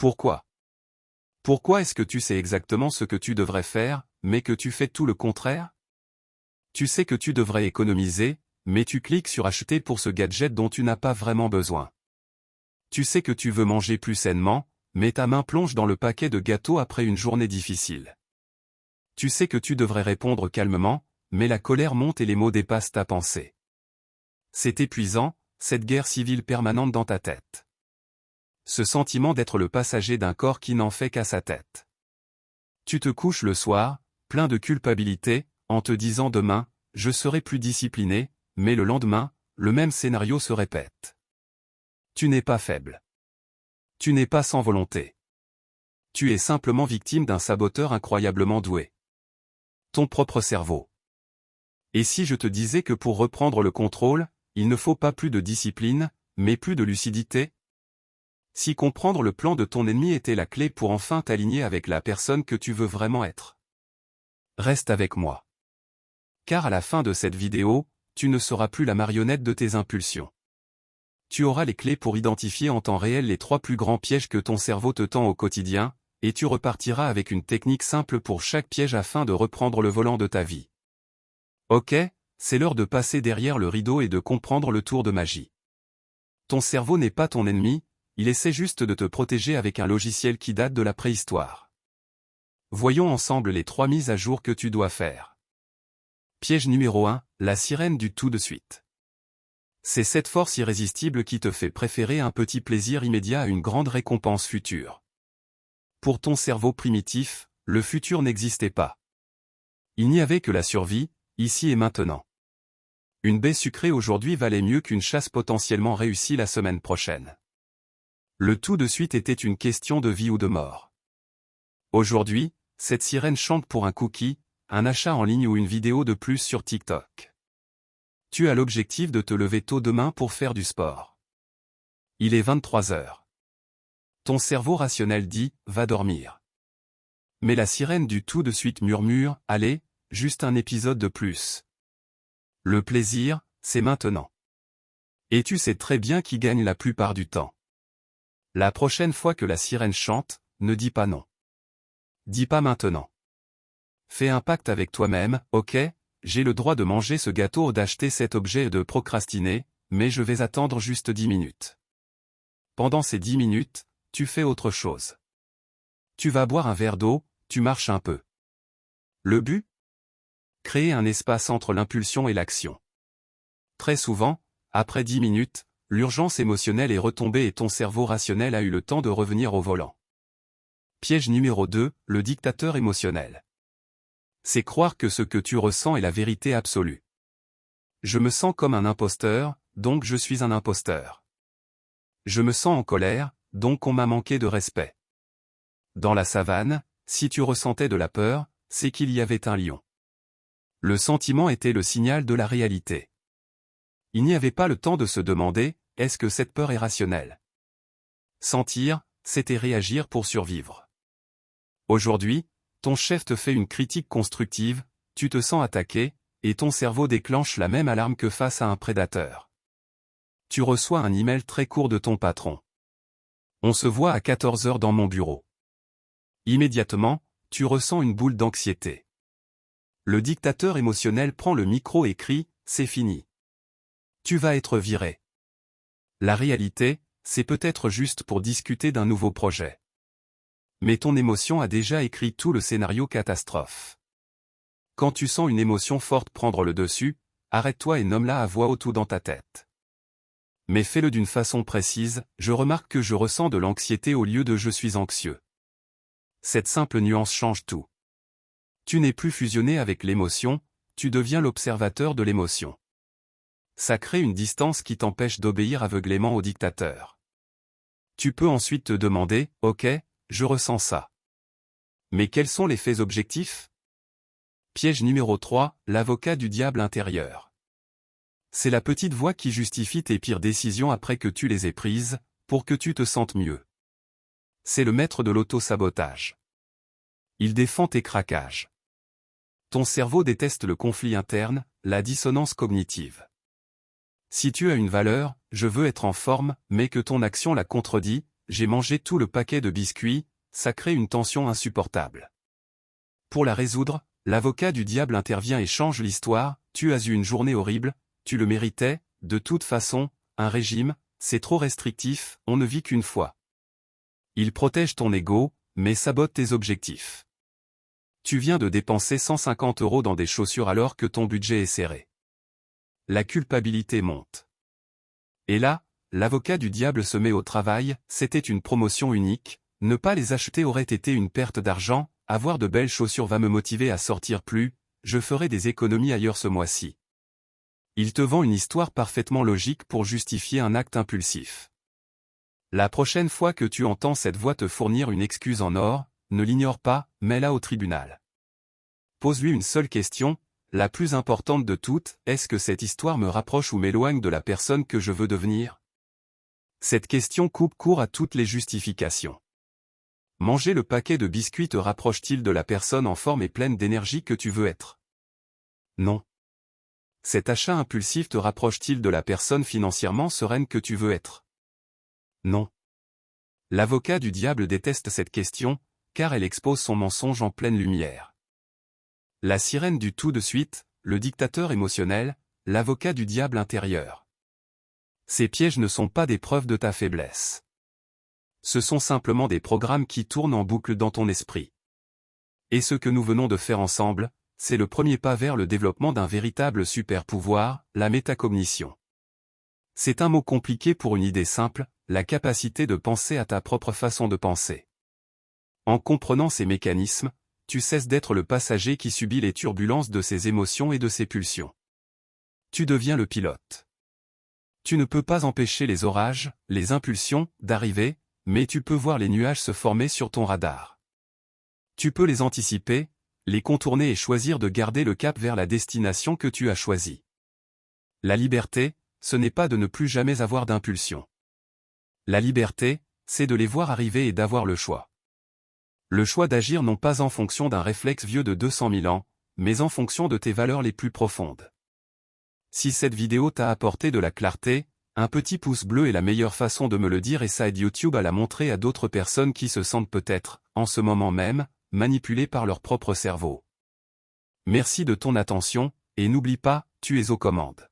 Pourquoi? Pourquoi est-ce que tu sais exactement ce que tu devrais faire, mais que tu fais tout le contraire? Tu sais que tu devrais économiser, mais tu cliques sur acheter pour ce gadget dont tu n'as pas vraiment besoin. Tu sais que tu veux manger plus sainement, mais ta main plonge dans le paquet de gâteaux après une journée difficile. Tu sais que tu devrais répondre calmement, mais la colère monte et les mots dépassent ta pensée. C'est épuisant, cette guerre civile permanente dans ta tête. Ce sentiment d'être le passager d'un corps qui n'en fait qu'à sa tête. Tu te couches le soir, plein de culpabilité, en te disant demain, je serai plus discipliné, mais le lendemain, le même scénario se répète. Tu n'es pas faible. Tu n'es pas sans volonté. Tu es simplement victime d'un saboteur incroyablement doué. Ton propre cerveau. Et si je te disais que pour reprendre le contrôle, il ne faut pas plus de discipline, mais plus de lucidité? Si comprendre le plan de ton ennemi était la clé pour enfin t'aligner avec la personne que tu veux vraiment être. Reste avec moi. Car à la fin de cette vidéo, tu ne seras plus la marionnette de tes impulsions. Tu auras les clés pour identifier en temps réel les 3 plus grands pièges que ton cerveau te tend au quotidien, et tu repartiras avec une technique simple pour chaque piège afin de reprendre le volant de ta vie. Ok, c'est l'heure de passer derrière le rideau et de comprendre le tour de magie. Ton cerveau n'est pas ton ennemi, il essaie juste de te protéger avec un logiciel qui date de la préhistoire. Voyons ensemble les 3 mises à jour que tu dois faire. Piège numéro 1, la sirène du tout de suite. C'est cette force irrésistible qui te fait préférer un petit plaisir immédiat à une grande récompense future. Pour ton cerveau primitif, le futur n'existait pas. Il n'y avait que la survie, ici et maintenant. Une baie sucrée aujourd'hui valait mieux qu'une chasse potentiellement réussie la semaine prochaine. Le tout de suite était une question de vie ou de mort. Aujourd'hui, cette sirène chante pour un cookie, un achat en ligne ou une vidéo de plus sur TikTok. Tu as l'objectif de te lever tôt demain pour faire du sport. Il est 23 heures. Ton cerveau rationnel dit « va dormir ». Mais la sirène du tout de suite murmure « allez, juste un épisode de plus ». Le plaisir, c'est maintenant. Et tu sais très bien qui gagne la plupart du temps. La prochaine fois que la sirène chante, ne dis pas non. Dis pas maintenant. Fais un pacte avec toi-même, ok, j'ai le droit de manger ce gâteau ou d'acheter cet objet et de procrastiner, mais je vais attendre juste 10 minutes. Pendant ces 10 minutes, tu fais autre chose. Tu vas boire un verre d'eau, tu marches un peu. Le but? Créer un espace entre l'impulsion et l'action. Très souvent, après 10 minutes, l'urgence émotionnelle est retombée et ton cerveau rationnel a eu le temps de revenir au volant. Piège numéro 2, le dictateur émotionnel. C'est croire que ce que tu ressens est la vérité absolue. Je me sens comme un imposteur, donc je suis un imposteur. Je me sens en colère, donc on m'a manqué de respect. Dans la savane, si tu ressentais de la peur, c'est qu'il y avait un lion. Le sentiment était le signal de la réalité. Il n'y avait pas le temps de se demander, est-ce que cette peur est rationnelle? Sentir, c'était réagir pour survivre. Aujourd'hui, ton chef te fait une critique constructive, tu te sens attaqué, et ton cerveau déclenche la même alarme que face à un prédateur. Tu reçois un email très court de ton patron. On se voit à 14 heures dans mon bureau. Immédiatement, tu ressens une boule d'anxiété. Le dictateur émotionnel prend le micro et crie, c'est fini. Tu vas être viré. La réalité, c'est peut-être juste pour discuter d'un nouveau projet. Mais ton émotion a déjà écrit tout le scénario catastrophe. Quand tu sens une émotion forte prendre le dessus, arrête-toi et nomme-la à voix haute ou dans ta tête. Mais fais-le d'une façon précise, je remarque que je ressens de l'anxiété au lieu de je suis anxieux. Cette simple nuance change tout. Tu n'es plus fusionné avec l'émotion, tu deviens l'observateur de l'émotion. Ça crée une distance qui t'empêche d'obéir aveuglément au dictateur. Tu peux ensuite te demander, ok, je ressens ça. Mais quels sont les faits objectifs? Piège numéro 3, l'avocat du diable intérieur. C'est la petite voix qui justifie tes pires décisions après que tu les aies prises, pour que tu te sentes mieux. C'est le maître de l'auto-sabotage. Il défend tes craquages. Ton cerveau déteste le conflit interne, la dissonance cognitive. Si tu as une valeur, je veux être en forme, mais que ton action la contredit, j'ai mangé tout le paquet de biscuits, ça crée une tension insupportable. Pour la résoudre, l'avocat du diable intervient et change l'histoire, tu as eu une journée horrible, tu le méritais, de toute façon, un régime, c'est trop restrictif, on ne vit qu'une fois. Il protège ton ego, mais sabote tes objectifs. Tu viens de dépenser 150 € dans des chaussures alors que ton budget est serré. La culpabilité monte. Et là, l'avocat du diable se met au travail, c'était une promotion unique, ne pas les acheter aurait été une perte d'argent, avoir de belles chaussures va me motiver à sortir plus, je ferai des économies ailleurs ce mois-ci. Il te vend une histoire parfaitement logique pour justifier un acte impulsif. La prochaine fois que tu entends cette voix te fournir une excuse en or, ne l'ignore pas, mets-la au tribunal. Pose-lui une seule question, la plus importante de toutes, est-ce que cette histoire me rapproche ou m'éloigne de la personne que je veux devenir? Cette question coupe court à toutes les justifications. Manger le paquet de biscuits te rapproche-t-il de la personne en forme et pleine d'énergie que tu veux être? Non. Cet achat impulsif te rapproche-t-il de la personne financièrement sereine que tu veux être? Non. L'avocat du diable déteste cette question, car elle expose son mensonge en pleine lumière. La sirène du tout de suite, le dictateur émotionnel, l'avocat du diable intérieur. Ces pièges ne sont pas des preuves de ta faiblesse. Ce sont simplement des programmes qui tournent en boucle dans ton esprit. Et ce que nous venons de faire ensemble, c'est le premier pas vers le développement d'un véritable super-pouvoir, la métacognition. C'est un mot compliqué pour une idée simple, la capacité de penser à ta propre façon de penser. En comprenant ces mécanismes, tu cesses d'être le passager qui subit les turbulences de ses émotions et de ses pulsions. Tu deviens le pilote. Tu ne peux pas empêcher les orages, les impulsions, d'arriver, mais tu peux voir les nuages se former sur ton radar. Tu peux les anticiper, les contourner et choisir de garder le cap vers la destination que tu as choisie. La liberté, ce n'est pas de ne plus jamais avoir d'impulsion. La liberté, c'est de les voir arriver et d'avoir le choix. Le choix d'agir non pas en fonction d'un réflexe vieux de 200 000 ans, mais en fonction de tes valeurs les plus profondes. Si cette vidéo t'a apporté de la clarté, un petit pouce bleu est la meilleure façon de me le dire et ça aide YouTube à la montrer à d'autres personnes qui se sentent peut-être, en ce moment même, manipulées par leur propre cerveau. Merci de ton attention, et n'oublie pas, tu es aux commandes.